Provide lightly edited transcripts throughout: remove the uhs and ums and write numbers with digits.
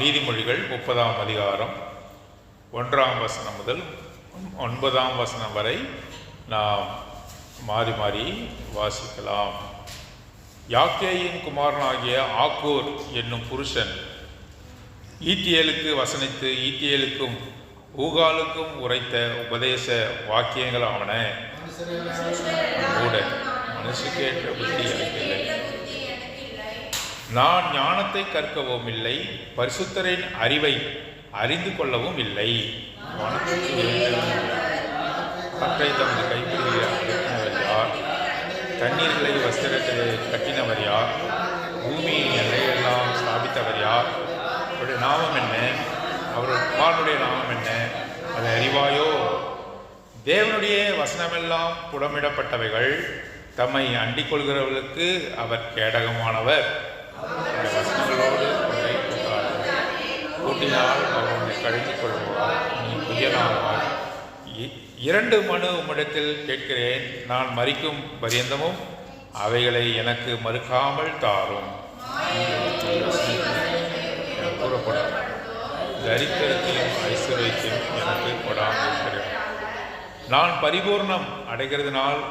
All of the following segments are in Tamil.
நீதிமொழிகள் 30ஆம் அதிகாரம் 1ஆம் வசனம் முதல் 9ஆம் வசனம் வரை நாம் மாறி மாறி வாசிக்கலாம். யாக்கேயின் குமாரனாகிய ஆக்கூர் என்னும் புருஷன் ஈத்தியேலுக்கு வசனித்து ஈத்தியேலுக்கும் ஊகாலுக்கும் உரைத்த உபதேச வாக்கியங்கள் ஆவன. கூட மனுஷுக்கேற்ற புத்தி எனக்கில்லை, நான் ஞானத்தை கற்கவும் இல்லை, பரிசுத்தரின் அறிவை அறிந்து கொள்ளவும் இல்லை. கற்றை தமது கைப்பிடிகளை அடக்கினவர் யார்? தண்ணீர்களை வஸ்திரத்திலே கட்டினவர் யார்? பூமியின் எல்லையெல்லாம் ஸ்தாபித்தவர் யார்? அவருடைய நாமம் என்ன? அவருடைய குமாரனுடைய நாமம் என்ன? அதை அறிவாயோ? தேவனுடைய வசனமெல்லாம் புடமிடப்பட்டவைகள், தம்மை அண்டிக் கொள்கிறவர்களுக்கு அவர் கேடகமானவர். இந்த வசனங்களோடு ஒன்றை கூட்டினால் அவர் உன்னை கழிந்து கொள்வார், நீ புயலாவார். 2 மனு உம்மிடத்தில் கேட்கிறேன், நான் மரிக்கும் பரியந்தமும் அவைகளை எனக்கு மறுக்காமல் தாரும். கூறப்படும் தரித்திரத்தையும் ஐஸ்வர்யத்தையும் எனக்கு கொடாமல் இருக்கிறேன். நான் பரிபூர்ணம் அடைகிறதுனால்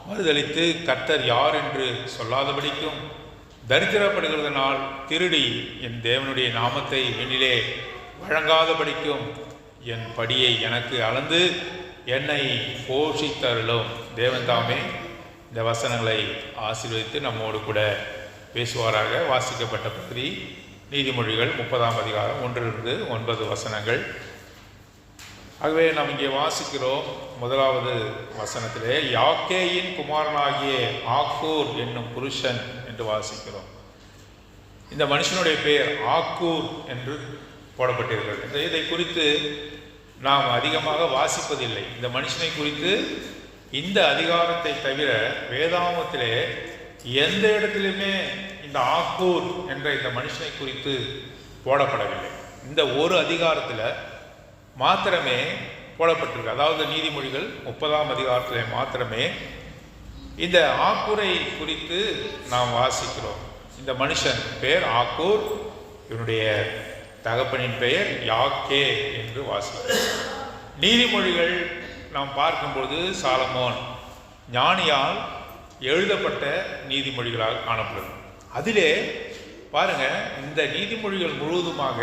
மறுதளித்து கர்த்தர் யார் என்று சொல்லாதபடிக்கும், தரித்திரப்படுகிறதுனால் திருடி என் தேவனுடைய நாமத்தை என்னிலே வழங்காதபடிக்கும் என் படியை எனக்கு அளந்து என்னை போஷித்தருளும். தேவன் தாமே இந்த வசனங்களை ஆசீர்வதித்து நம்மோடு கூட பேசுவாராக. வாசிக்கப்பட்ட பகுதி நீதிமொழிகள் 30ஆம் அதிகாரம் 1-9 வசனங்கள். ஆகவே நாம் இங்கே வாசிக்கிறோம். 1வது வசனத்திலே யாக்கேயின் குமாரனாகிய ஆக்கூர் என்னும் புருஷன் என்று வாசிக்கிறோம். இந்த மனுஷனுடைய பெயர் ஆக்கூர் என்று போடப்பட்டிருக்கிறது. இதை குறித்து நாம் அதிகமாக வாசிப்பதில்லை. இந்த மனுஷனை குறித்து இந்த அதிகாரத்தை தவிர வேதாகமத்திலே எந்த இடத்திலுமே இந்த ஆக்கூர் என்ற இந்த மனுஷனை குறித்து போடப்படவில்லை. இந்த ஒரு அதிகாரத்தில் மாத்திரமே போடப்பட்டிருக்கு. அதாவது நீதிமொழிகள் 30ஆம் அதிகாரத்திலே மாத்திரமே இந்த ஆக்கூரை குறித்து நாம் வாசிக்கிறோம். இந்த மனுஷன் பெயர் ஆக்கூர், இவனுடைய தகப்பனின் பெயர் யாக்கே என்று வாசிக்கிறோம். நீதிமொழிகள் நாம் பார்க்கும்போது சாலமோன் ஞானியால் எழுதப்பட்ட நீதிமொழிகளாக காணப்படுது. அதிலே பாருங்க, இந்த நீதிமொழிகள் முழுவதுமாக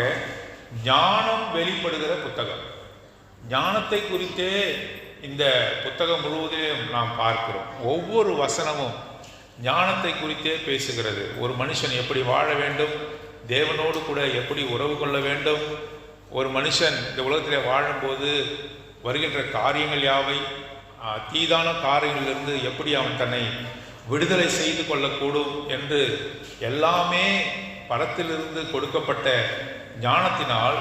ஞானம் வெளிப்படுகிற புத்தகம். ஞானத்தை குறித்தே இந்த புத்தகம் முழுவதிலும் நாம் பார்க்கிறோம். ஒவ்வொரு வசனமும் ஞானத்தை குறித்தே பேசுகிறது. ஒரு மனுஷன் எப்படி வாழ வேண்டும், தேவனோடு கூட எப்படி உறவு கொள்ள வேண்டும், ஒரு மனுஷன் இந்த உலகத்தில் வாழும்போது வருகின்ற காரியங்கள் யாவை, தீதான காரியங்களிலிருந்து எப்படி அவன் தன்னை விடுதலை செய்து கொள்ளக்கூடும் என்று எல்லாமே பரத்திலிருந்து கொடுக்கப்பட்ட ஞானத்தினால்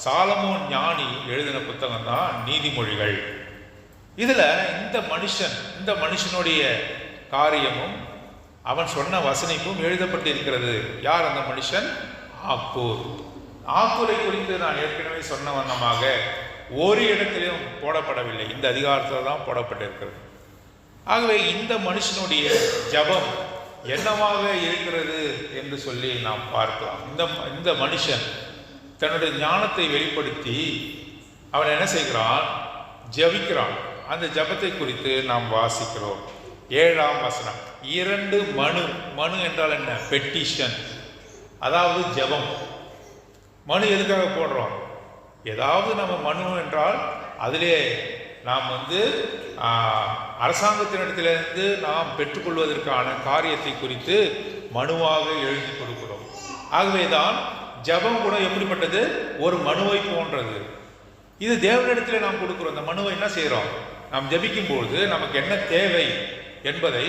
சாலமோன் ஞானி எழுதின புத்தகம் தான் நீதிமொழிகள். இதில் இந்த மனுஷனுடைய காரியமும் அவன் சொன்ன வசனிப்பும் எழுதப்பட்டு இருக்கிறது. யார் அந்த மனுஷன்? ஆக்கூர். ஆக்கூரை குறித்து நான் ஏற்கனவே சொன்ன வண்ணமாக ஒரு இடத்திலும் போடப்படவில்லை, இந்த அதிகாரத்தில் தான் போடப்பட்டிருக்கிறது. ஆகவே இந்த மனுஷனுடைய ஜபம் என்னவாக இருக்கிறது என்று சொல்லி நாம் பார்க்கலாம். இந்த மனுஷன் தன்னுடைய ஞானத்தை வெளிப்படுத்தி அவன் என்ன செய்கிறான்? ஜபிக்கிறான். அந்த ஜபத்தை குறித்து நாம் வாசிக்கிறோம். 7ஆம் வசனம். 2 மனு என்றால் என்ன? பெட்டிஷன், அதாவது ஜபம். மனு எதுக்காக போடுறோம்? ஏதாவது நம்ம மனு என்றால் அதிலே நாம் அரசாங்கத்தினிடத்திலிருந்து நாம் பெற்றுக்கொள்வதற்கான காரியத்தை குறித்து மனுவாக எழுதி கொடுக்கிறோம். ஆகவேதான் ஜபம் கூட எப்படிப்பட்டது? ஒரு மனுவை போன்றது. இது தேவனிடத்தில் நாம் கொடுக்கிறோம். இந்த மனுவை என்ன செய்கிறோம்? நாம் ஜபிக்கும்போது நமக்கு என்ன தேவை என்பதை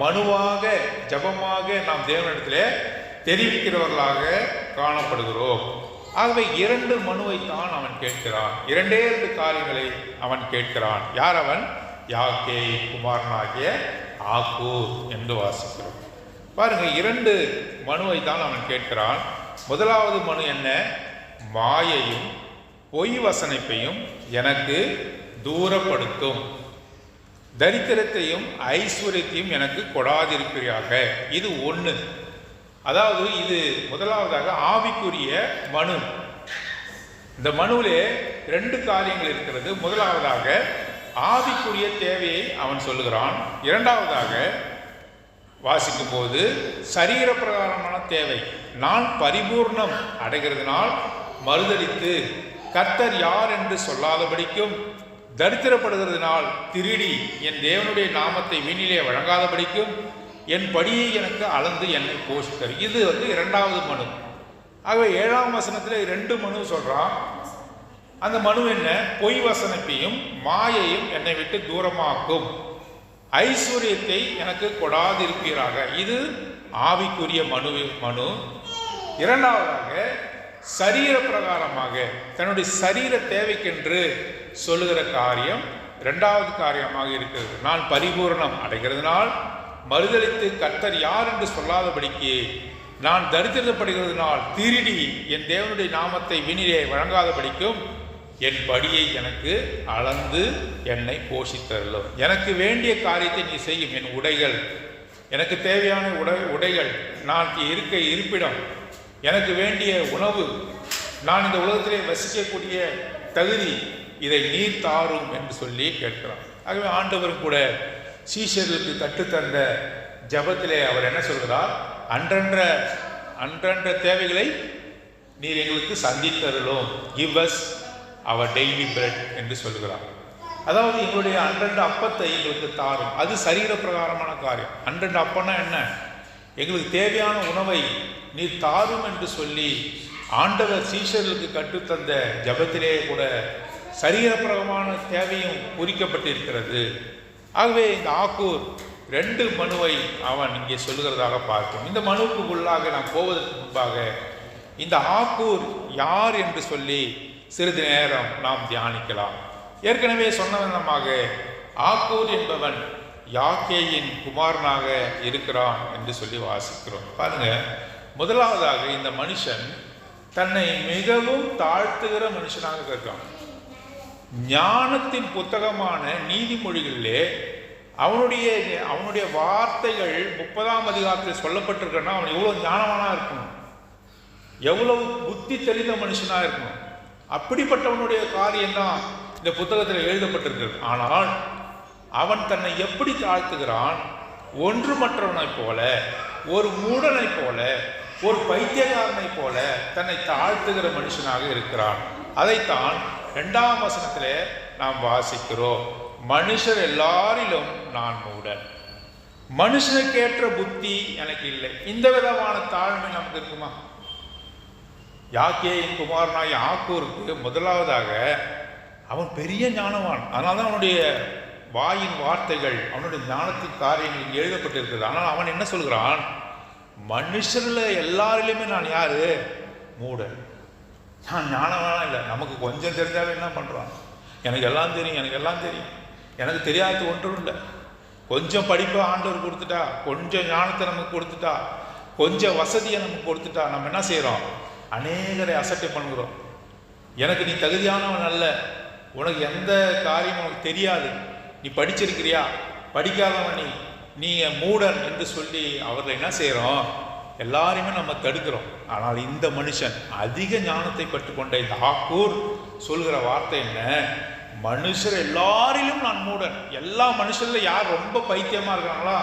மனுவாக ஜபமாக நாம் தேவனிடத்திலே தெரிவிக்கிறவர்களாக காணப்படுகிறோம். ஆகவே 2 மனுவை தான் அவன் கேட்கிறான். 2 காரியங்களை அவன் கேட்கிறான். யார் அவன்? யாக்கே குமாரனாகிய ஆக்கூர் என்று வாசிக்கிறோம். பாருங்க, 2 மனுவை தான் அவன் கேட்கிறான். 1வது மனு என்ன? மாயையும் பொய் வசனிப்பையும் எனக்கு தூரப்படுத்தும், தரித்திரத்தையும் ஐஸ்வர்யத்தையும் எனக்கு கொடாதிருக்கிறாக. இது 1. அதாவது இது முதலாவதாக ஆவிக்குரிய மனு. இந்த மனுவிலே 2 காரியங்கள் இருக்கிறது. முதலாவதாக ஆவிக்குரிய தேவையை அவன் சொல்லுகிறான். இரண்டாவதாக வாசிக்கும் போது சரீர பிரகாரமான தேவை, நான் பரிபூர்ணம் அடைகிறதுனால் மறுதலித்து கர்த்தர் யார் என்று சொல்லாதபடிக்கும், தரித்திரப்படுகிறதுனால் திருடி என் தேவனுடைய நாமத்தை வீணிலே வழங்காதபடிக்கும் என் படியை எனக்கு அளந்து என்னை போஷித்தார். இது 2வது மனு. ஆகவே 7ஆம் வசனத்தில் 2 மனு சொல்றான். அந்த மனு என்ன? பொய் வசனத்தையும் மாயையும் என்னை விட்டு தூரமாக்கும், ஐஸ்வர்யத்தை எனக்கு கொடாதிருப்பீராக. இது ஆவிக்குரிய மனு. இரண்டாவதாக சரீர பிரகாரமாக தன்னுடைய சரீர தேவைக்கென்று சொல்லுகிற காரியம் 2வது காரியமாக இருக்கிறது. நான் பரிபூரணம் அடைகிறதுனால் மறுதலித்து கர்த்தர் யார் என்று சொல்லாதபடிக்கு, நான் தரித்திரப்படுகிறதுனால் திருடி என் தேவனுடைய நாமத்தை வீணிலே வழங்காதபடிக்கும் என் படியை எனக்கு அளந்து என்னை போஷித்தருளும். எனக்கு வேண்டிய காரியத்தை நீ செய்யும். என் உடைகள், எனக்கு தேவையான உடைகள், நான் இருக்க இருப்பிடம், எனக்கு வேண்டிய உணவு, நான் இந்த உலகத்திலே வசிக்கக்கூடிய தகுதி, இதை நீர் தாரும் என்று சொல்லி கேட்கிறான். ஆகவே ஆண்டவர் கூட சீஷர்களுக்கு கற்றுத்தந்த ஜபத்திலே அவர் என்ன சொல்கிறார்? அன்றன்ற தேவைகளை நீர் எங்களுக்கு சந்தித்தருளும், கிவ் அஸ் அவர் டெய்லி பிரெட் என்று சொல்லுகிறார். அதாவது எங்களுடைய அன்றண்ட அப்பத்தை எங்களுக்கு தாரும். அது சரீர பிரகாரமான காரியம். அன்றண்ட அப்பன்னா என்ன? எங்களுக்கு தேவையான உணவை நீர் தாரும் என்று சொல்லி ஆண்டவர் சீஷர்களுக்கு கற்றுத்தந்த ஜபத்திலே கூட சரீரப்பிரகமான தேவையும் குறிக்கப்பட்டிருக்கிறது. ஆகவே இந்த ஆக்கூர் 2 மனுவை அவன் இங்கே சொல்லுகிறதாக பார்க்கும். இந்த மனுவுக்கு உள்ளாக நாம் போவதற்கு முன்பாக இந்த ஆக்கூர் யார் என்று சொல்லி சிறிது நேரம் நாம் தியானிக்கலாம். ஏற்கனவே சொன்ன விதமாக ஆக்கூர் என்பவன் யாக்கேயின் குமாரனாக இருக்கிறான் என்று சொல்லி வாசிக்கிறோம். பாருங்க, முதலாவதாக இந்த மனுஷன் தன்னை மிகவும் தாழ்த்துகிற மனுஷனாக இருக்கான். ஞானத்தின் புத்தகமான நீதிமொழிகளிலே அவனுடைய வார்த்தைகள் 30ஆம் அதிகாரத்தில் சொல்லப்பட்டிருக்கன்னா அவன் எவ்வளவு ஞானவானா இருக்கணும், எவ்வளவு புத்தி தெளிந்த மனுஷனா இருக்கணும். அப்படிப்பட்டவனுடைய காரியம்தான் இந்த புத்தகத்தில் எழுதப்பட்டிருக்கிறது. ஆனால் அவன் தன்னை எப்படி தாழ்த்துகிறான்? ஒன்றுமற்றவனை போல, ஒரு மூடனை போல, ஒரு பைத்தியக்காரனை போல தன்னை தாழ்த்துகிற மனுஷனாக இருக்கிறான். அதைத்தான் 2ஆம் வசனத்திலே நாம் வாசிக்கிறோம். மனுஷர் எல்லாரிலும் நான் மூடன், மனுஷனுக்கேற்ற புத்தி எனக்கு இல்லை. இந்த விதமான தாழ்மை நமக்கு இருக்குமா? யாக்கேயின் குமாரனாய் ஆக்கூருக்கு முதலாவதாக அவன் பெரிய ஞானவான். அதனால்தான் அவனுடைய வாயின் வார்த்தைகள், அவனுடைய ஞானத்தின் காரியங்கள் இங்கே எழுதப்பட்டிருக்கிறது. ஆனால் அவன் என்ன சொல்கிறான்? மனுஷர்ல எல்லாரிலுமே நான் யாரு? மூடன். நான் ஞானவானா இல்லை. நமக்கு கொஞ்சம் தெரிஞ்சாவே என்ன பண்றான்? எனக்கு எல்லாம் தெரியும், எனக்கு தெரியாத ஒன்றும் இல்லை. கொஞ்சம் படிப்பை ஆண்டவர் கொடுத்துட்டா, கொஞ்சம் ஞானத்தை நமக்கு கொடுத்துட்டா, கொஞ்சம் வசதியை நமக்கு கொடுத்துட்டா, நம்ம என்ன செய்யறோம்? அநேகரை அசட்டை பண்ணுகிறோம். எனக்கு நீ தகுதியானவன் அல்ல, உனக்கு எந்த காரியம் உனக்கு தெரியாது, நீ படிச்சிருக்கிறியா, படிக்காதவன் நீ மூடன் என்று சொல்லி அவர்களை என்ன செய்கிறோம்? எல்லாரையுமே நம்ம தடுக்கிறோம். ஆனால் இந்த மனுஷன் அதிக ஞானத்தை பெற்றுக்கொண்ட இந்த ஆக்கூர் சொல்கிற வார்த்தை என்ன? மனுஷர் எல்லாரிலும் நான் மூடன். எல்லா மனுஷர்ல யார் ரொம்ப பைத்தியமா இருக்காங்களா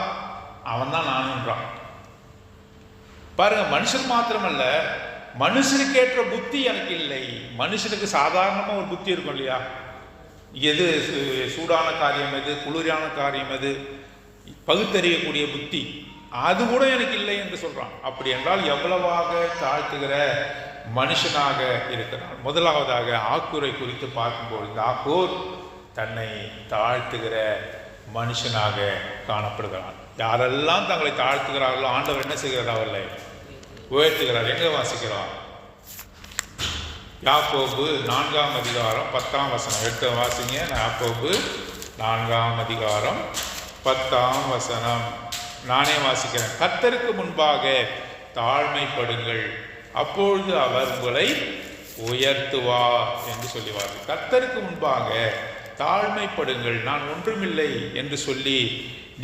அவன் தான் நானுன்றான். பாருங்க, மனுஷன் மாத்திரமல்ல, மனுஷனுக்கேற்ற புத்தி எனக்கு இல்லை. மனுஷனுக்கு சாதாரணமாக ஒரு புத்தி இருக்கும் இல்லையா? எது சூடான காரியம், எது குளிரான காரியம், எது பகுத்தறியக்கூடிய புத்தி, அது கூட எனக்கு இல்லை என்று சொல்றான். அப்படி என்றால் எவ்வளவாக தாழ்த்துகிற மனுஷனாக இருக்கிறான். முதலாவதாக ஆக்கூரை குறித்து பார்க்கும்போது இந்த ஆக்கூர் தன்னை தாழ்த்துகிற மனுஷனாக காணப்படுகிறான். யாரெல்லாம் தங்களை தாழ்த்துகிறார்களோ ஆண்டவர் என்ன செய்கிறார்? அவர்களை உயர்த்துகிறார். எங்க வாசிக்கிறோம்? யாக்கோபு 4ஆம் அதிகாரம் 10ஆம் வசனம். எடுத்து வாசிங்க. யாக்கோபு 4ஆம் அதிகாரம் 10ஆம் வசனம். நானே வாசிக்கிறேன். கர்த்தருக்கு முன்பாக தாழ்மைப்படுங்கள், அப்பொழுது அவர் உங்களை உயர்த்துவார் என்று சொல்லுவார். கர்த்தருக்கு முன்பாக தாழ்மைப்படுங்கள், நான் ஒன்றுமில்லை என்று சொல்லி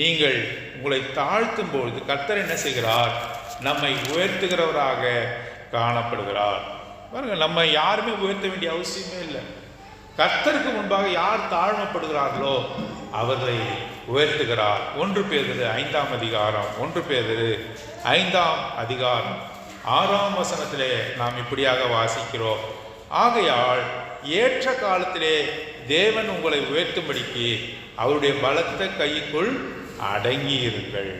நீங்கள் உங்களை தாழ்த்தும் பொழுது கர்த்தர் என்ன செய்கிறார்? நம்மை உயர்த்துகிறவராக காணப்படுகிறார். பாருங்க, நம்ம யாருமே உயர்த்த வேண்டிய அவசியமே இல்லை. கர்த்தருக்கு முன்பாக யார் தாழ்மைப்படுகிறார்களோ அவர்களை உயர்த்துகிறார். 1 பேதுரு 5ஆம் அதிகாரம் 1 பேதுரு 5ஆம் அதிகாரம் 6ஆம் வசனத்திலே நாம் இப்படியாக வாசிக்கிறோம். ஆகையால் ஏற்ற காலத்திலே தேவன் உங்களை உயர்த்தும்படிக்கு அவருடைய பலத்த கைக்குள் அடங்கியிருங்கள்.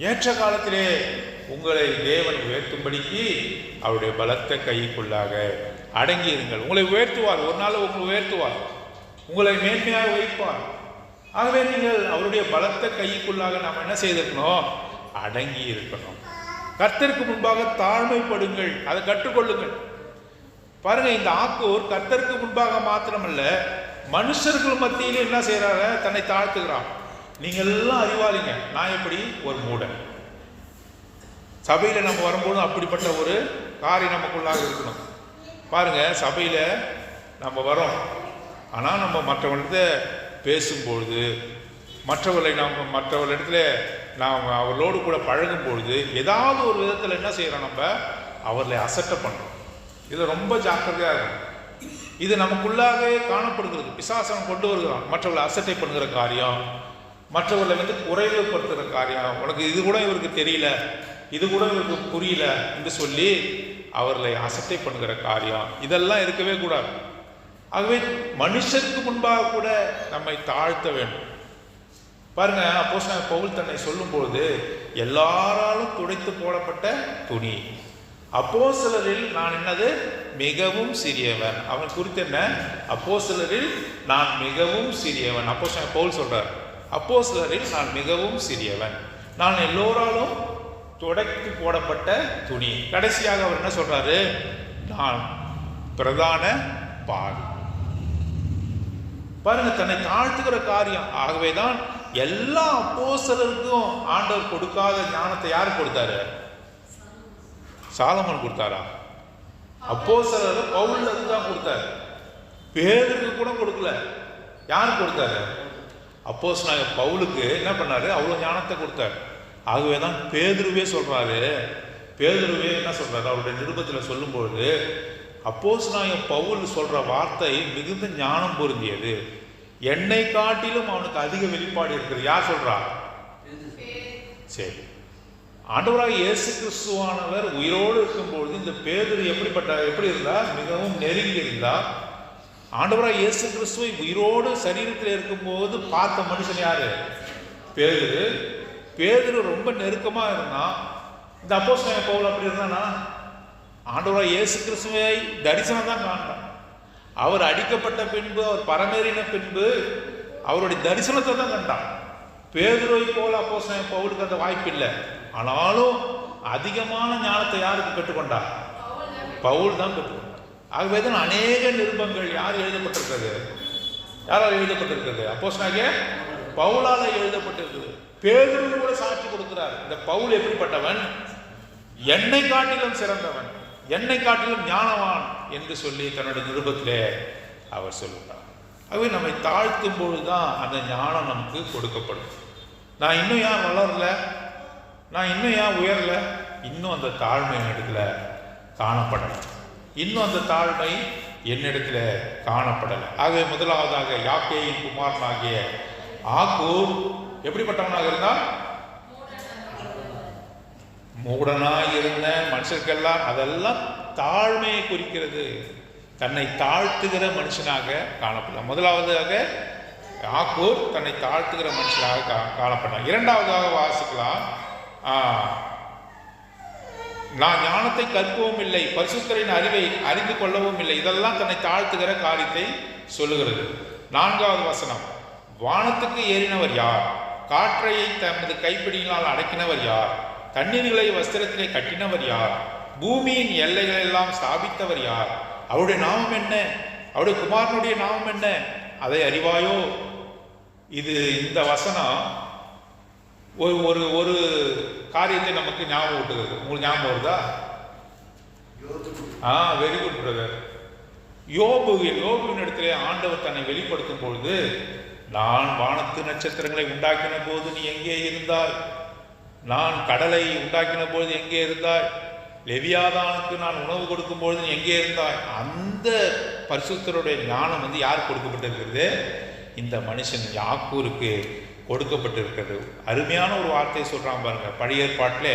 ஏற்ற காலத்திலே உங்களை தேவன் உயர்த்தும்படிக்கு அவருடைய பலத்த கைக்குள்ளாக அடங்கியிருங்கள். உங்களை உயர்த்துவார், ஒரு நாள் உங்களை உயர்த்துவார், உங்களை மேன்மையாக வைப்பார். ஆகவே நீங்கள் அவருடைய பலத்த கைக்குள்ளாக நாம் என்ன செய்திருக்கணும்? அடங்கி இருக்கணும். கர்த்தருக்கு முன்பாக தாழ்மைப்படுங்கள், அதை கற்றுக்கொள்ளுங்கள். பாருங்க, இந்த ஆக்கூர் கர்த்தருக்கு முன்பாக மாத்திரமல்ல, மனுஷர்கள் மத்தியிலே என்ன செய்யறாங்க? தன்னை தாழ்த்துகிறான். நீங்க எல்லாம் அறிவாளிங்க, நான் எப்படி ஒரு மூடன். சபையில நம்ம வரும்போது அப்படிப்பட்ட ஒரு காரியம் நமக்குள்ளாக இருக்கணும். பாருங்க, சபையில நம்ம வரோம், ஆனால் நம்ம மற்றவர்கிட்ட பேசும்பொழுது, மற்றவர்களிடத்துல நாம் அவர்களோடு கூட பழகும் பொழுது ஏதாவது ஒரு விதத்தில் என்ன செய்யறோம்? நம்ம அவர்களை அசட்டை பண்றோம். இது ரொம்ப ஜாக்கிரதையா இருக்கும். இது நமக்குள்ளாகவே காணப்படுகிறது. பிசாசம் கொண்டு வருகிறான். மற்றவர்களை அசட்டை பண்ணுகிற காரியம், மற்றவர்களை குறைவுபடுத்துகிற காரியம். உனக்கு இது கூட இவருக்கு தெரியல, இது கூட இவருக்கு புரியல என்று சொல்லி அவர்களை அசட்டை பண்ணுகிற காரியம், இதெல்லாம் இருக்கவே கூடாது. ஆகவே மனுஷருக்கு முன்பாக கூட நம்மை தாழ்த்த வேண்டும். பாருங்க, அப்போஸ்தலன் பவுல் தன்னை சொல்லும் பொழுது எல்லாராலும் துடைத்து போடப்பட்ட துணி. அப்போஸ்தலரில் நான் என்னது? மிகவும் சிறியவன். அவன் குறித்து என்ன? அப்போஸ்தலரில் நான் மிகவும் சிறியவன். அப்போஸ்தலன் பவுல் சொல்றார், அப்போஸ்தலரில் நான் மிகவும் சிறியவன், நான் எல்லோராலும் துடைத்து போடப்பட்ட துணி. கடைசியாக அவர் என்ன சொல்றாரு? நான் பிரதான பாவி. பாருங்க, தன்னை தாழ்த்துகிற காரியம். ஆகவேதான் எல்லா அப்போஸ்தலருக்கும் ஆண்டவர் கொடுக்காத ஞானத்தை யார் கொடுத்தாரு? சாலமோன் கொடுத்தாரா? அப்போஸ்தலர் பவுலுக்கு தான் கொடுத்தாரு, பேதுருக்கு கூட கொடுக்கல. யார் கொடுத்தாரு? அப்போஸ்தலன் பவுலுக்கு என்ன பண்ணாரு? அவ்வளவு ஞானத்தை கொடுத்தாரு. ஆகவேதான் பேதுருவே சொல்றாரு, பேதுருவே என்ன சொல்றாரு அவருடைய நிருபத்தில் சொல்லும்போது, அப்போஸ்தலன் பவுல் சொல்ற வார்த்தை மிகுந்த ஞானம் பொருந்தியது, என்னை காட்டிலும் அவனுக்கு அதிக வெளிப்பாடு இருக்குது. யார் சொல்றா? சரி, ஆண்டவராக இயேசு கிறிஸ்துவானவர் உயிரோடு இருக்கும்பொழுது இந்த பேதுரு எப்படி இருந்தார்? மிகவும் நெருங்கி இருந்தார். ஆண்டவராக இயேசு கிறிஸ்துவை உயிரோடு சரீரத்தில் இருக்கும்போது பார்த்த மனுஷன் யாரு? பேதுரு. பேதுரு ரொம்ப நெருக்கமா இருந்தான். இந்த அப்போஸ்தலன் பவுல் அப்படி இருந்தானா? ஆண்டவராக இயேசு கிறிஸ்துவை தரிசனம் தான் காண்பான். அவர் அடிக்கப்பட்ட பின்பு, அவர் பரமேறின பின்பு அவருடைய தரிசனத்தை தான் கண்டான். பேதுருவை போல அப்போஸ்தலன் பவுலுக்கு அந்த வாய்ப்பு இல்லை. ஆனாலும் அதிகமான ஞானத்தை யாருக்கு பெற்றுக்கொண்டார்? பவுல் தான் பெற்றுக்கொண்டார். ஆகவே தான் அநேக நிருபங்கள் யார் எழுதப்பட்டிருக்கிறது? யாரால் எழுதப்பட்டிருக்கிறது? அப்போஸ்தலனாகிய பவுலால எழுதப்பட்டிருக்கிறது. பேதுரு கூட சாட்சி கொடுக்கிறார், இந்த பவுல் எப்படிப்பட்டவன்? என்னை காட்டிலும் சிறந்தவன், என்னை காட்டிலும் ஞானவான் என்று சொல்லி தன்னுடைய நிருபத்திலே அவர் சொல்லுகிறார். ஆகவே நம்மை தாழ்த்தும் பொழுதுதான் அந்த ஞானம் நமக்கு கொடுக்கப்படும். நான் இன்னும் ஏன் வளரல, நான் இன்னும் ஏன் உயரல? இன்னும் அந்த தாழ்மை என்னிடத்துல காணப்படலை, இன்னும் அந்த தாழ்மை என்னிடத்துல காணப்படலை. ஆகவே முதலாவதாக யாக்கேயின் குமாரனாகிய ஆக்கூர் எப்படிப்பட்டவனாக இருந்தால்? மூடனாக இருந்த மனுஷருக்கெல்லாம் அதெல்லாம் தாழ்மையை குறிக்கிறது. தன்னை தாழ்த்துகிற மனுஷனாக காணப்படலாம். முதலாவதாக ஆக்கூர் தன்னை தாழ்த்துகிற மனுஷனாக காணப்பட்டான். இரண்டாவதாக வாசிக்கலாம், நான் ஞானத்தை கற்கவும் இல்லை, பரிசுத்தரின் அறிவை அறிந்து கொள்ளவும் இல்லை. இதெல்லாம் தன்னை தாழ்த்துகிற காரியத்தை சொல்லுகிறது. 4வது வசனம், வானத்துக்கு ஏறினவர் யார்? காற்றையை தமது கைப்பிடியினால் அடக்கினவர் யார்? தண்ணீர்களை வஸ்திரத்திலே கட்டினவர் யார்? பூமியின் எல்லைகள் எல்லாம் ஸ்தாபித்தவர் யார்? அவருடைய நாமம் என்ன? அவருடைய குமாரனுடைய நாமம் என்ன? அதை அறிவாயோ? இந்த வசனம் ஒரு ஒரு காரியத்தை நமக்கு ஞாபகம் விட்டுகிறது. உங்களுக்கு ஞாபகம் வருதா? Very good brother. யோபுவின் இடத்திலே ஆண்டவர் தன்னை வெளிப்படுத்தும் பொழுது, நான் வானத்து நட்சத்திரங்களை உண்டாக்கின போது நீ எங்கே இருந்தாய்? நான் கடலை உண்டாக்கின பொழுது எங்கே இருந்தாய்? லெவியாதானுக்கு நான் உணவு கொடுக்கும் பொழுது எங்கே இருந்தாய்? அந்த பரிசுத்தருடைய ஞானம் யார் கொடுக்கப்பட்டிருக்கிறது? இந்த மனுஷன் யாக்கூருக்கு கொடுக்கப்பட்டிருக்கிறது. அருமையான ஒரு வார்த்தையை சொல்றான் பாருங்க. பழைய ஏற்பாட்டில்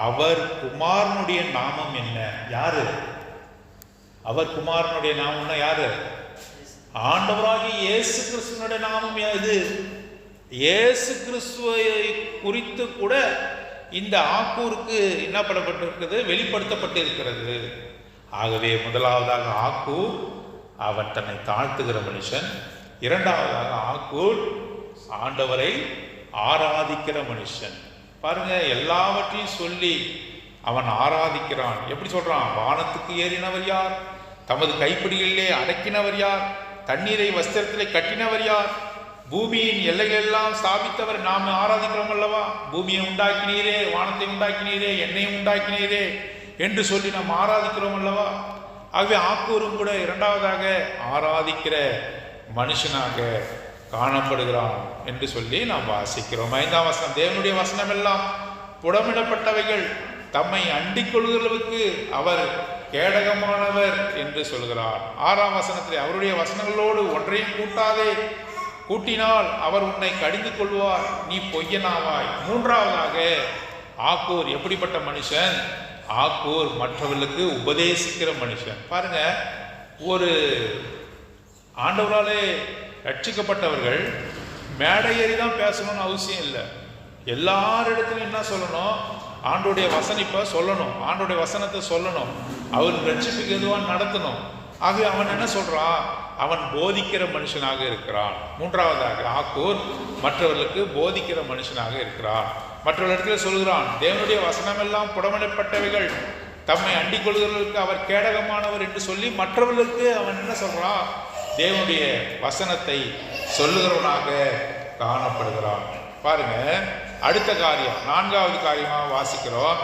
அவர் குமாரனுடைய நாமம் என்ன? யாரு அவர் குமாரனுடைய நாமம்னா யாரு? ஆண்டவராகிய இயேசு கிறிஸ்துவனுடைய நாமம் இது. இயேசு கிறிஸ்துவை குறித்து கூட இந்த ஆக்கூருக்கு என்ன பண்ணப்பட்டிருக்கிறது? வெளிப்படுத்தப்பட்டிருக்கிறது. ஆகவே முதலாவதாக ஆக்கூர் அவன் தன்னை தாழ்த்துகிற மனுஷன். இரண்டாவதாக ஆக்கூர் ஆண்டவரை ஆராதிக்கிற மனுஷன். பாருங்க, எல்லாவற்றையும் சொல்லி அவன் ஆராதிக்கிறான். எப்படி சொல்றான்? வானத்துக்கு ஏறினவர் யார்? தமது கைப்பிடிகளிலே அடக்கினவர் யார்? தண்ணீரை வஸ்திரத்திலே கட்டினவர் யார்? பூமியின் எல்லைகளெல்லாம் ஸ்தாபித்தவர் நாம் ஆராதிக்கிறோம் அல்லவா? பூமியை உண்டாக்கினீரே, வானத்தை உண்டாக்கினீரே, எண்ணெயும் உண்டாக்கினீரே என்று சொல்லி நாம் ஆராதிக்கிறோம் அல்லவா? ஆகவே ஆக்கூரும் கூட இரண்டாவதாக ஆராதிக்கிற மனுஷனாக காணப்படுகிறான் என்று சொல்லி நாம் வாசிக்கிறோம். 5ஆம் வசனம், தேவனுடைய வசனம் எல்லாம் புடமிடப்பட்டவைகள், தம்மை அண்டிக் கொள்கிறவருக்கு அவர் கேடகமானவர் என்று சொல்கிறார். 6ஆம் வசனத்திலே, அவருடைய வசனங்களோடு ஒன்றையும் கூட்டாதே, கூட்டினால் அவர் உன்னை கடிந்து கொள்வார், நீ பொய்யனாவாய். 3ஆவதாக ஆக்கூர் எப்படிப்பட்ட மனுஷன்? ஆக்கூர் மற்றவர்களுக்கு உபதேசிக்கிற மனுஷன். பாருங்க, ஒரு ஆண்டவராலே ரட்சிக்கப்பட்டவர்கள் மேடை ஏறி தான் பேசணும்னு அவசியம் இல்லை. எல்லாரிடத்துலையும் என்ன சொல்லணும்? ஆண்டோடைய வசனிப்பை சொல்லணும், ஆண்டோடைய வசனத்தை சொல்லணும், அவர் ரட்சிப்புக்கு எதுவாக நடத்தணும். ஆகவே அவன் என்ன சொல்றான்? அவன் போதிக்கிற மனுஷனாக இருக்கிறான். 3ஆவதாக ஆக்கூர் மற்றவர்களுக்கு போதிக்கிற மனுஷனாக இருக்கிறான். மற்றவர்களிடத்தில் சொல்கிறான், தேவனுடைய வசனம் எல்லாம் புடமிடப்பட்டவைகள், தம்மை அண்டிக் கொள்கிறவர்களுக்கு அவர் கேடகமானவர் என்று சொல்லி மற்றவர்களுக்கு அவன் என்ன சொல்றான்? தேவனுடைய வசனத்தை சொல்லுகிறவனாக காணப்படுகிறான். பாருங்க, அடுத்த காரியம், 4வது காரியமாக வாசிக்கிறோம்.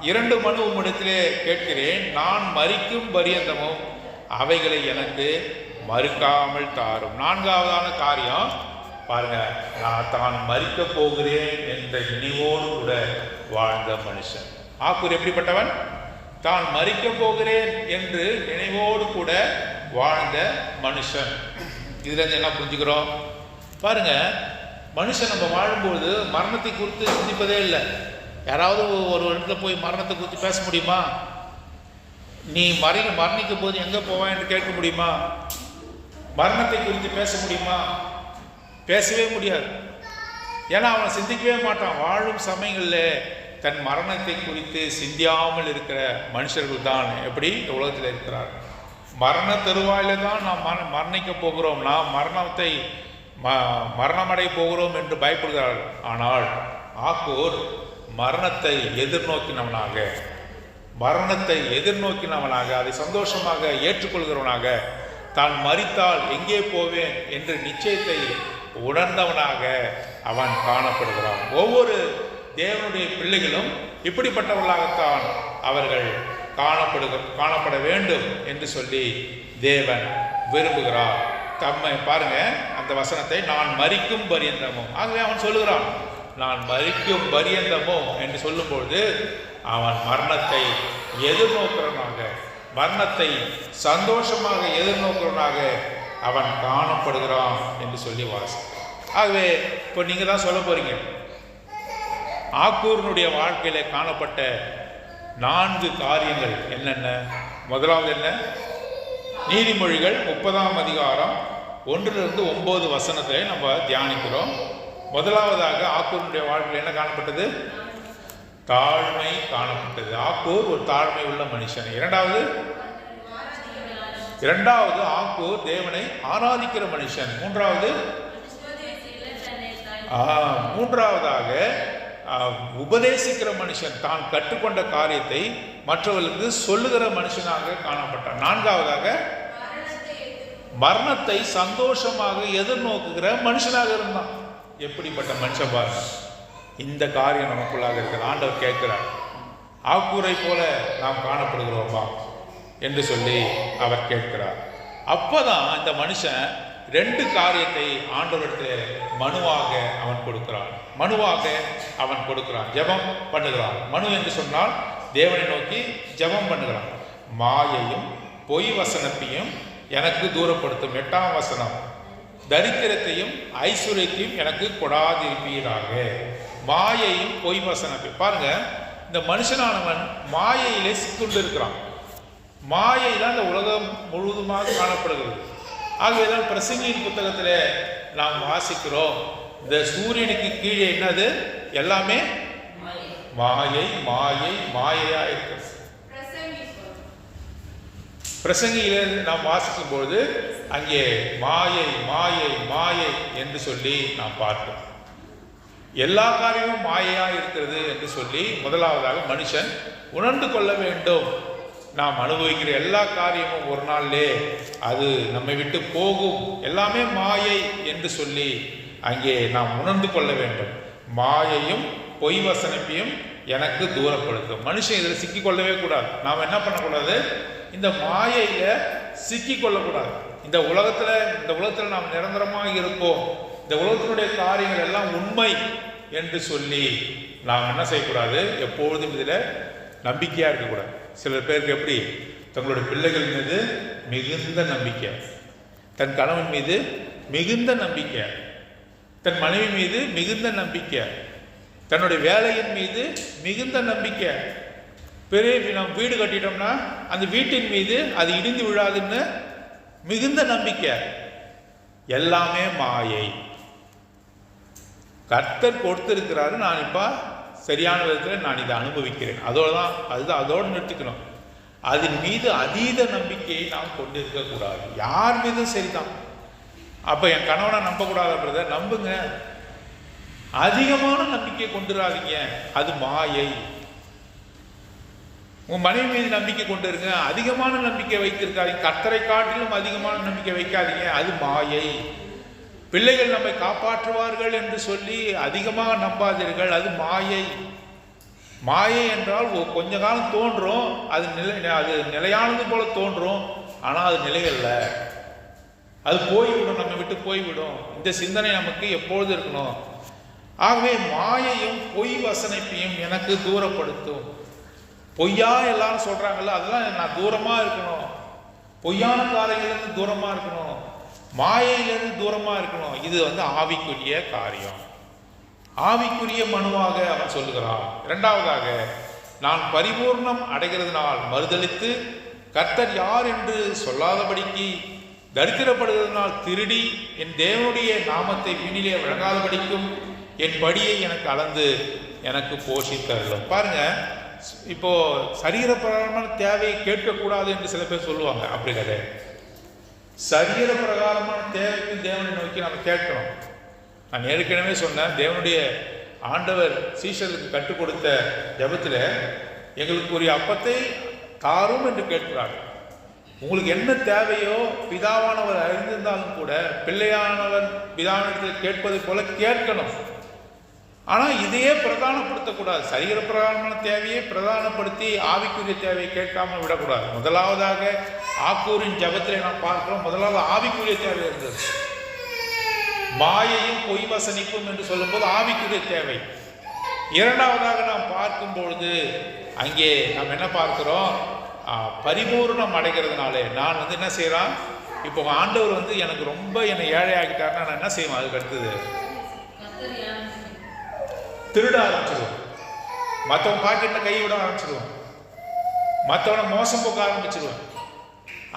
2 மனு உம்மிடத்திலே கேட்கிறேன், நான் மரிக்கும் பரியந்தமும் அவைகளை எனக்கு மறுக்காமல் தாரும். 4ஆவதான காரியம் பாருங்க, நான் தான் மரிக்க போகிறேன் என்ற நினைவோடு கூட வாழ்ந்த மனுஷன். ஆக்கூர் எப்படிப்பட்டவன்? தான் மரிக்க போகிறேன் என்று நினைவோடு கூட வாழ்ந்த மனுஷன். இதுல இருந்து என்ன புரிஞ்சுக்கிறோம்? பாருங்க, மனுஷன் நம்ம வாழும்போது மரணத்தை குறித்து சிந்திப்பதே இல்லை. யாராவது ஒரு இடத்துல போய் மரணத்தை குறித்து பேச முடியுமா? நீ மரணிக்க போது எங்கே போவான் என்று கேட்க முடியுமா? மரணத்தை குறித்து பேச முடியுமா? பேசவே முடியாது. ஏன்னா அவன் சிந்திக்கவே மாட்டான். வாழும் சமயங்களில் தன் மரணத்தை குறித்து சிந்தியாமல் இருக்கிற மனுஷர்கள் தான் எப்படி உலகத்தில் இருக்கிறார். மரண தருவாயில தான் நாம் மரணிக்க போகிறோம், நாம் மரணமடைய போகிறோம் என்று பயப்படுகிறார்கள். ஆனால் ஆக்கூர் மரணத்தை எதிர்நோக்கினவனாக அதை சந்தோஷமாக ஏற்றுக்கொள்கிறவனாக, தான் மரித்தால் எங்கே போவேன் என்று நிச்சயத்தை உணர்ந்தவனாக அவன் காணப்படுகிறான். ஒவ்வொரு தேவனுடைய பிள்ளைகளும் இப்படிப்பட்டவர்களாகத்தான் அவர்கள் காணப்பட வேண்டும் என்று சொல்லி தேவன் விரும்புகிறார். தம்மை பாருங்க, அந்த வசனத்தை, நான் மரிக்கும் பரியந்தமும். ஆகவே அவன் சொல்லுகிறான், நான் மரிக்கும் பரியந்தமும் என்று சொல்லும்பொழுது அவன் மரணத்தை எதிர்நோக்கிறவனாக, மரணத்தை சந்தோஷமாக எதிர்நோக்கிறவனாக அவன் காணப்படுகிறான் என்று சொல்லி வாசிக்கிறான். ஆகவே இப்போ நீங்க தான் சொல்ல போறீங்க, ஆக்கூரினுடைய வாழ்க்கையில காணப்பட்ட 4 காரியங்கள் என்னென்ன? முதலாவது என்ன? நீதிமொழிகள் 30ஆம் அதிகாரம் 1லிருந்து 9 வசனத்தை நம்ம தியானிக்கிறோம். முதலாவதாக ஆக்கூரினுடைய வாழ்க்கையில் என்ன காணப்பட்டது? தாழ்மை காணப்பட்டது. ஆக்கூர் ஒரு தாழ்மை உள்ள மனுஷன். இரண்டாவது ஆக்கூர் தேவனை ஆராதிக்கிற மனுஷன். மூன்றாவதாக உபதேசிக்கிற மனுஷன், தான் கற்றுக்கொண்ட காரியத்தை மற்றவர்களுக்கு சொல்லுகிற மனுஷனாக காணப்பட்டான். 4ஆவதாக மரணத்தை சந்தோஷமாக எதிர்நோக்குகிற மனுஷனாக இருந்தான். எப்படிப்பட்ட மனுஷன் பாருங்க. இந்த காரியம் நமக்குள்ளாக இருக்கிற ஆண்டவர் கேட்கிறார், ஆக்கூரை போல நாம் காணப்படுகிறோமா என்று சொல்லி அவர் கேட்கிறார். அப்பதான் இந்த மனுஷன் 2 காரியத்தை ஆண்டவரிடத்தில் மனுவாக அவன் கொடுக்கிறான். ஜெபம் பண்ணுகிறான். மனு என்று சொன்னால் தேவனை நோக்கி ஜெபம் பண்ணுகிறான். மாயையும் பொய் வசனத்தையும் எனக்கு தூரப்படுத்தும். 8ஆம் வசனம், தரித்திரத்தையும் ஐஸ்வர்யத்தையும் எனக்கு கொடாதிருப்பீராக. மாயையும் பொய் வசனத்தையும் பாருங்க. இந்த மனுஷனானவன் மாயையிலே சிக்குண்டு இருக்கிறான். மாயையில் இந்த உலகம் முழுவதுமாக காணப்படுகிறது. ஆகவேதான் பிரசங்கியின் புத்தகத்தில் நாம் வாசிக்கிறோம், இந்த சூரியனுக்கு கீழே என்னது எல்லாமே மாயை மாயை மாயையா இருக்கு. பிரசங்கியில நாம் வாசிக்கும் பொழுது அங்கே மாயை மாயை மாயை என்று சொல்லி நாம் பார்க்கிறோம். எல்லா காரியமும் மாயையா இருக்கிறது என்று சொல்லி முதலாவதாக மனுஷன் உணர்ந்து கொள்ள வேண்டும். நாம் அனுபவிக்கிற எல்லா காரியமும் ஒரு நாளிலே அது நம்மை விட்டு போகும், எல்லாமே மாயை என்று சொல்லி அங்கே நாம் உணர்ந்து கொள்ள வேண்டும். மாயையும் பொய் வசனத்தையும் எனக்கு தூரப்படுத்தும். மனுஷன் இதில் சிக்கிக்கொள்ளவே கூடாது. நாம் என்ன பண்ணக்கூடாது, இந்த மாயையில சிக்கிக்கொள்ளக்கூடாது. இந்த உலகத்தில் நாம் நிரந்தரமாக இருப்போம், இந்த உலகத்தினுடைய காரியங்கள் எல்லாம் உண்மை என்று சொல்லி நாம் என்ன செய்யக்கூடாது, எப்பொழுதும் இதில் நம்பிக்கையாக இருக்கக்கூடாது. சில பேருக்கு எப்படி, தங்களுடைய பிள்ளைகள் மீது மிகுந்த நம்பிக்கை, தன் கணவன் மீது மிகுந்த நம்பிக்கை, தன் மனைவி மீது மிகுந்த நம்பிக்கை, தன்னுடைய வேலையின் மீது மிகுந்த நம்பிக்கை. பெரிய நம்ம வீடு கட்டிட்டோம்னா அந்த வீட்டின் மீது அது இடிந்து விழாதுன்னு மிகுந்த நம்பிக்கை. எல்லாமே மாயை. கர்த்தர் கொடுத்திருக்கிறாரு, நான் இப்போ சரியான விதத்தில் நான் இதை அனுபவிக்கிறேன், அதோடு நிறுத்திக்கணும். அதன் மீது அதீத நம்பிக்கையை நாம் கொண்டு இருக்கக்கூடாது. யார் மீதும் சரிதான். அப்போ என் கணவனை நம்பக்கூடாத பிரதர், நம்புங்க. அதிகமான நம்பிக்கையை கொண்டுடாதீங்க, அது மாயை. உங்க மனைவி மீது நம்பிக்கை கொண்டு இருங்க, அதிகமான நம்பிக்கை வைத்திருக்காதீங்க. கர்த்தரை காட்டிலும் அதிகமான நம்பிக்கை வைக்காதீங்க, அது மாயை. பிள்ளைகள் நம்மை காப்பாற்றுவார்கள் என்று சொல்லி அதிகமாக நம்பாதீர்கள், அது மாயை. மாயை என்றால் கொஞ்ச காலம் தோன்றும், அது நிலையானது போல தோன்றும், ஆனால் அது நிலையல்ல, அது போய்விடும், நம்ம விட்டு போய்விடும். இந்த சிந்தனை நமக்கு எப்பொழுது இருக்கணும். ஆகவே மாயையும் பொய் வசனைப்பையும் எனக்கு தூரப்படுத்தும். பொய்யா எல்லாரும் சொல்றாங்கல்ல, அதெல்லாம் நான் தூரமா இருக்கணும். பொய்யான காரியங்களிலிருந்து தூரமா இருக்கணும், மாயையிலிருந்து தூரமா இருக்கணும். இது ஆவிக்குரிய காரியம், ஆவிக்குரிய மனுவாக அவன் சொல்லுகிறான். 2வதாக, நான் பரிபூர்ணம் அடைகிறதுனால் மறுதளித்து கர்த்தர் யார் என்று சொல்லாதபடிக்கு, தரித்திரப்படுகிறதுனால் திருடி என் தேவனுடைய நாமத்தை பின்னிலே வழங்காதபடிக்கும் என் படியை எனக்கு அளந்து எனக்கு போஷித்தருளும். பாருங்க, இப்போ சரீரப்பிரகாரமான தேவையை கேட்கக்கூடாது என்று சில பேர் சொல்லுவாங்க. அப்படி கிடையாது. சரீர பிரகாரமான தேவைக்கு தேவனை நோக்கி நம்ம கேட்கணும். நான் ஏற்கனவே சொன்னேன், தேவனுடைய ஆண்டவர் சீஷர்களுக்கு கற்றுக் கொடுத்த ஜெபத்தில் எங்களுக்கு ஒரு அப்பத்தை தாரும் என்று கேட்கிறார். உங்களுக்கு என்ன தேவையோ பிதாவானவர் அறிந்திருந்தாலும் கூட பிள்ளையானவர் பிதாவிடத்தில் கேட்பதை போல கேட்கணும். ஆனால் இதையே பிரதானப்படுத்தக்கூடாது. சரீர பிரகாரமான தேவையை பிரதானப்படுத்தி ஆவிக்குரிய தேவையை கேட்காமல் விடக்கூடாது. முதலாவதாக ஆக்கூரின் ஜபத்தில் நாம் பார்க்கிறோம், முதலாவது ஆவிக்குரிய தேவை இருந்தது. மாயையும் பொய் வசனிப்பும் என்று சொல்லும்போது ஆவிக்குரிய தேவை. 2வதாக நாம் பார்க்கும் பொழுது அங்கே நாம் என்ன பார்க்கிறோம், பரிபூர்ணம் அடைகிறதுனாலே நான் என்ன செய்யறான், இப்போ ஆண்டவர் எனக்கு ரொம்ப என்னை ஏழை ஆகிட்டாருன்னா நான் என்ன செய்வேன், அதுக்கு அடுத்தது திருட ஆரம்பிச்சிடுவோம், மற்றவன் பாக்கெட்டில் கை விட ஆரம்பிச்சிடுவோம், மற்றவனை மோசம் போக்க ஆரம்பிச்சிடுவேன்.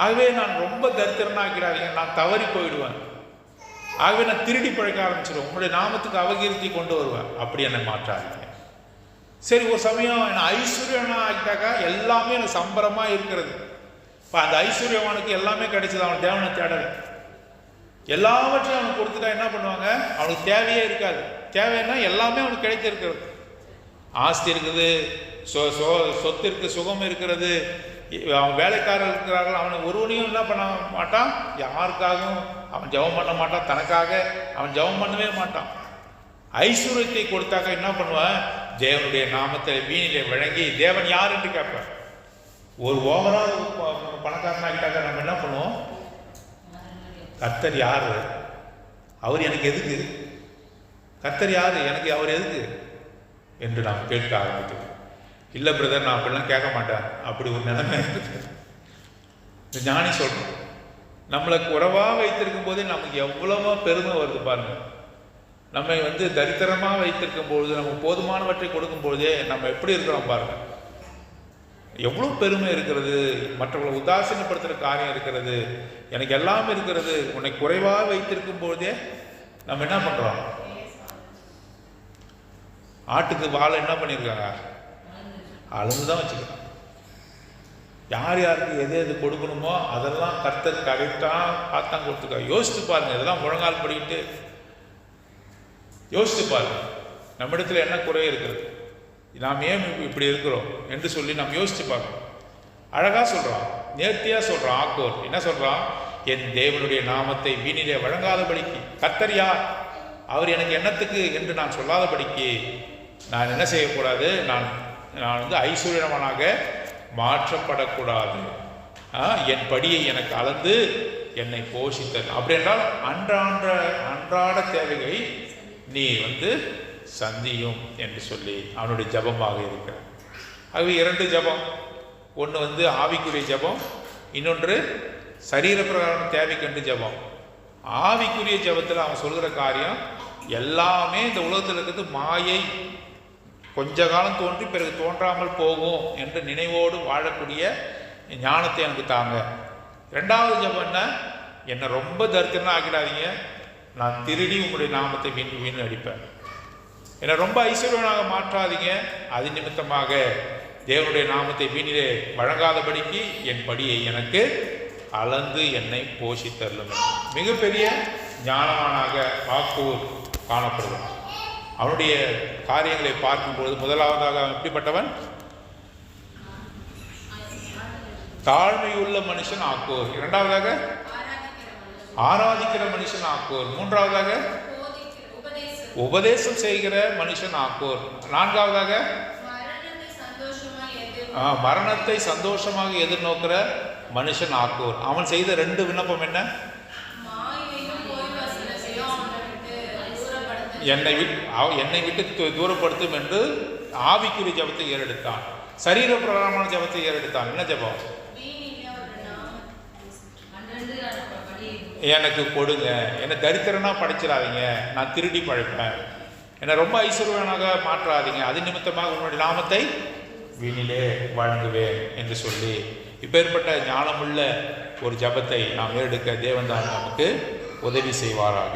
ஆகவே நான் ரொம்ப தரித்திரனாக்கிறாங்க, நான் தவறி போயிடுவேன். ஆகவே நான் திருடி பழக்க ஆரம்பிச்சிடுவேன், உங்களுடைய நாமத்துக்கு அவகீர்த்தி கொண்டு வருவேன். அப்படி என்னை மாற்றாதீங்க. சரி, ஒரு சமயம் என்னை ஐஸ்வர்யனா ஆகிட்டாக்கா எல்லாமே எனக்கு சம்பரமா இருக்கிறது. இப்போ அந்த ஐஸ்வர்யவானுக்கு எல்லாமே கிடைச்சது, அவன் தேவனை தேடலை, எல்லாவற்றையும் அவனுக்கு கொடுத்துட்டா என்ன பண்ணுவாங்க, அவனுக்கு தேவையே இருக்காது. தேவைன்னா எல்லாமே அவனுக்கு கிடைத்திருக்கிறது. ஆஸ்தி இருக்குது, சொத்து இருக்கு, சுகம் இருக்கிறது, அவன் வேலைக்காரர்கள் இருக்கிறார்கள். அவனை ஒருவனையும் என்ன பண்ண மாட்டான், யாருக்காகவும் அவன் ஜெபம் பண்ண மாட்டான், தனக்காக அவன் ஜெபம் பண்ணவே மாட்டான். ஐஸ்வர்யத்தை கொடுத்தாக்க என்ன பண்ணுவான், தேவனுடைய நாமத்தை வீணிலே வழங்கி தேவன் யார் என்று கேட்பான். ஒரு ஓவரால் பணக்காரனாகிட்டாக்க நம்ம என்ன பண்ணுவோம், கர்த்தர் யார்? அவர் எனக்கு எதுக்கு? கர்த்தர் யார்? எனக்கு அவர் எதுக்கு என்று நாம் கேட்க ஆரம்பிக்கிறோம். இல்லை பிரதர், நான் அப்படிலாம் கேட்க மாட்டேன். அப்படி ஒரு நிலைமை இருக்குது. இந்த ஞானி சொல்கிறோம், நம்மளை குறைவாக வைத்திருக்கும் போதே நமக்கு எவ்வளவோ பெருமை வருது பாருங்க. நம்மை தரித்திரமாக வைத்திருக்கும் பொழுது, நமக்கு போதுமானவற்றை கொடுக்கும் பொழுதே நம்ம எப்படி இருக்கிறோம் பாருங்க. எவ்வளோ பெருமை இருக்கிறது, மற்றவர்களை உதாசீனப்படுத்துகிற காரியம் இருக்கிறது, எனக்கு எல்லாமே இருக்கிறது. உன்னை குறைவாக வைத்திருக்கும் பொழுதே நம்ம என்ன பண்ணுறோம்? ஆட்டுக்கு வாழை என்ன பண்ணியிருக்காங்க? அளந்து தான் வச்சுக்கலாம். யார் யாருக்கு எது எது கொடுக்கணுமோ அதெல்லாம் கர்த்தர் கரெக்டாக பார்த்தான் கொடுத்துருக்காங்க. யோசித்து பாருங்க, இதெல்லாம் முழங்கால் படிக்கிட்டு யோசித்து பாருங்க, நம்மிடத்தில் என்ன குறை இருக்கிறது, நாம் ஏன் இப்படி இருக்கிறோம் என்று சொல்லி நாம் யோசித்து பார்க்கணும். அழகாக சொல்கிறான், நேர்த்தியாக சொல்கிறான். ஆக்கோர் என்ன சொல்கிறான்? என் தேவனுடைய நாமத்தை வீணிலே வழங்காதபடிக்கு. கர்த்தர் யார்? அவர் எனக்கு என்னத்துக்கு என்று நான் சொல்லாதபடிக்கு நான் என்ன செய்யக்கூடாது? நான் ஐஸ்வர்யவானாக மாற்றப்படக்கூடாது. என் படியை எனக்கு அளந்து என்னை போஷித்தல். அப்படி என்றால் அன்றாட தேவையை நீ சந்தியும் என்று சொல்லி அவனுடைய ஜபமாக இருக்கிறார். ஆகவே 2 ஜபம், ஒன்று ஆவிக்குரிய ஜபம், இன்னொன்று சரீர பிரகாரம் தேவைக்கென்று ஜபம். ஆவிக்குரிய ஜபத்தில் அவன் சொல்கிற காரியம் எல்லாமே இந்த உலகத்தில் இருக்கிறது மாயை, கொஞ்ச காலம் தோன்றி பிறகு தோன்றாமல் போகும் என்ற நினைவோடு வாழக்கூடிய ஞானத்தை எனக்கு தாங்க. 2வது ஜபம் என்ன? என்னை ரொம்ப தரித்திரனா ஆக்கிடாதீங்க, நான் திருடி உங்களுடைய நாமத்தை வீண் அடிப்பேன். என்னை ரொம்ப ஐஸ்வர்யனாக மாற்றாதீங்க, அது நிமித்தமாக தேவனுடைய நாமத்தை வீணிலே வழங்காதபடிக்கு என் படியை எனக்கு அளந்து என்னை போஷித்தருளும். மிகப்பெரிய ஞானவானாக ஆக்கூர் காணப்படுவான். அவனுடைய காரியங்களை பார்க்கும்பொழுது முதலாவதாக அவன் எப்படிப்பட்டவன்? தாழ்மையுள்ள மனுஷன் ஆக்கூர். 2வதாக ஆராதிக்கிற மனுஷன் ஆக்கூர். 3வதாக உபதேசம் செய்கிற மனுஷன் ஆக்கூர். 4வதாக மரணத்தை சந்தோஷமாக எதிர்நோக்கிற மனுஷன் ஆக்கூர். அவன் செய்த 2 விண்ணப்பம் என்ன? என்னை விட்டு தூரப்படுத்தும் என்று ஆவிக்குரிய ஜபத்தை ஏறெடுத்தான். சரீர பிரகாரமான ஜபத்தை ஏறெடுத்தான். என்ன ஜபம்? எனக்கு கொடுங்க, என்னை தரித்திரனா படைச்சிடாதீங்க, நான் திருடி பழைப்பேன், என்னை ரொம்ப ஐஸ்வர்யனாக மாற்றாதீங்க, அது நிமித்தமாக உன்னுடைய நாமத்தை வீணிலே வழங்குவேன் என்று சொல்லி இப்பேற்பட்ட ஞானமுள்ள ஒரு ஜபத்தை நாம் ஏறெடுக்க தேவன் தான் நமக்கு உதவி செய்வாராக.